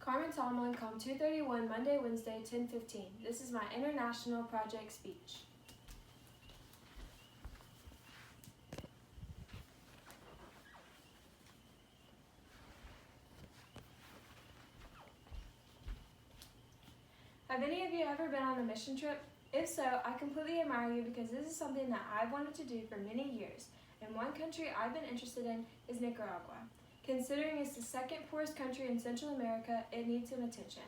Carmen Tomlin, Com 231, Monday, Wednesday, 10:15. This is my international project speech. Have any of you ever been on a mission trip? If so, I completely admire you because this is something that I've wanted to do for many years, and one country I've been interested in is Nicaragua. Considering it's the second poorest country in Central America, it needs some attention.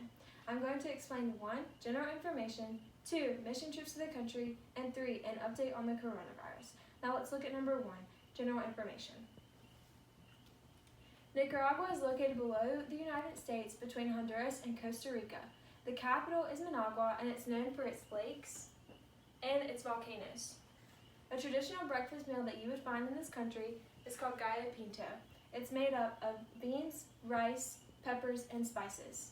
I'm going to explain 1, general information, 2, mission trips to the country, and 3, an update on the coronavirus. Now let's look at number 1, general information. Nicaragua is located below the United States between Honduras and Costa Rica. The capital is Managua, and it's known for its lakes and its volcanoes. A traditional breakfast meal that you would find in this country is called gallo pinto. It's made up of beans, rice, peppers, and spices.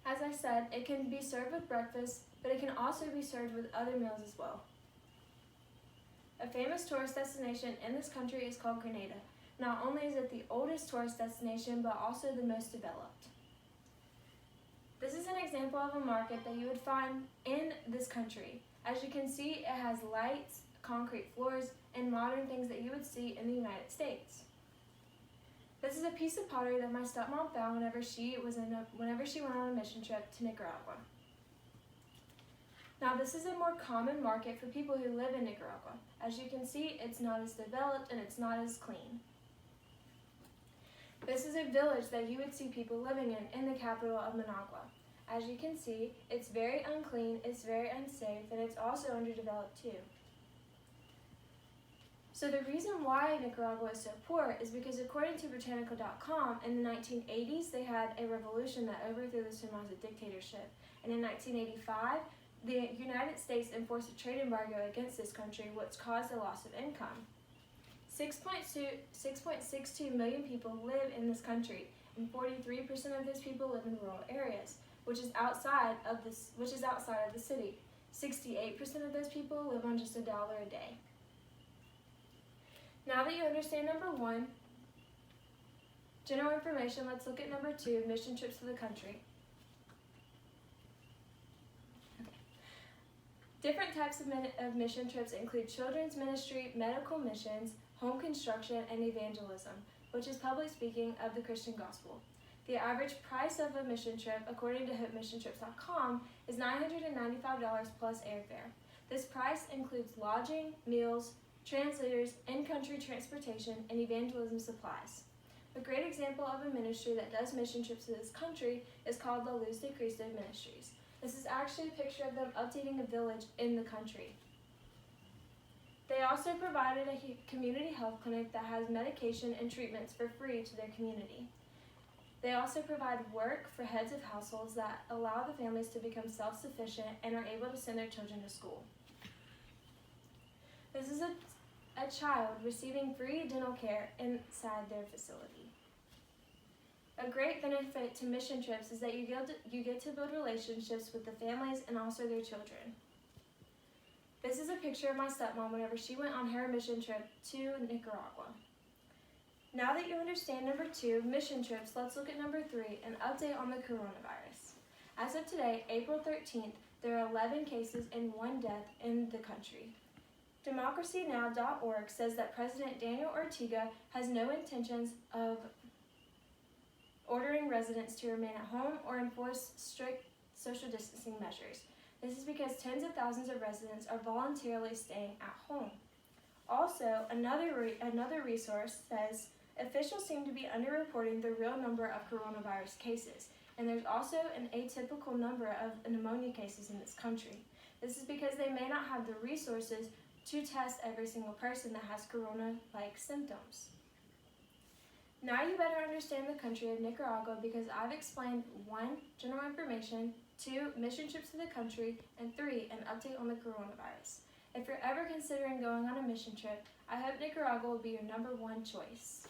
As I said, it can be served with breakfast, but it can also be served with other meals as well. A famous tourist destination in this country is called Grenada. Not only is it the oldest tourist destination, but also the most developed. This is an example of a market that you would find in this country. As you can see, it has lights, concrete floors, and modern things that you would see in the United States. This is a piece of pottery that my stepmom found whenever she went on a mission trip to Nicaragua. Now, this is a more common market for people who live in Nicaragua. As you can see, it's not as developed and it's not as clean. This is a village that you would see people living in the capital of Managua. As you can see, it's very unclean, it's very unsafe, and it's also underdeveloped too. So the reason why Nicaragua is so poor is because according to Britannica.com, in the 1980s they had a revolution that overthrew the Somoza dictatorship. And in 1985, the United States enforced a trade embargo against this country, which caused a loss of income. 6.62 million people live in this country, and 43% of those people live in rural areas, which is outside of the city. 68% of those people live on just $1 a day. Now that you understand number 1, general information, let's look at number 2, mission trips to the country. Different types of mission trips include children's ministry, medical missions, home construction, and evangelism, which is public speaking of the Christian gospel. The average price of a mission trip, according to HopeMissionTrips.com, is $995 plus airfare. This price includes lodging, meals, translators, in-country transportation, and evangelism supplies. A great example of a ministry that does mission trips to this country is called La Luz de Cristo Ministries. This is actually a picture of them updating a village in the country. They also provided a community health clinic that has medication and treatments for free to their community. They also provide work for heads of households that allow the families to become self-sufficient and are able to send their children to school. This is a child receiving free dental care inside their facility. A great benefit to mission trips is that you get to build relationships with the families and also their children. This is a picture of my stepmom whenever she went on her mission trip to Nicaragua. Now that you understand number 2, mission trips, let's look at number 3, an update on the coronavirus. As of today, April 13th, there are 11 cases and 1 death in the country. DemocracyNow.org says that President Daniel Ortega has no intentions of ordering residents to remain at home or enforce strict social distancing measures. This is because tens of thousands of residents are voluntarily staying at home. Also, another resource says officials seem to be underreporting the real number of coronavirus cases, and there's also an atypical number of pneumonia cases in this country. This is because they may not have the resources to test every single person that has corona-like symptoms. Now you better understand the country of Nicaragua because I've explained 1, general information, 2, mission trips to the country, and 3, an update on the coronavirus. If you're ever considering going on a mission trip, I hope Nicaragua will be your number 1 choice.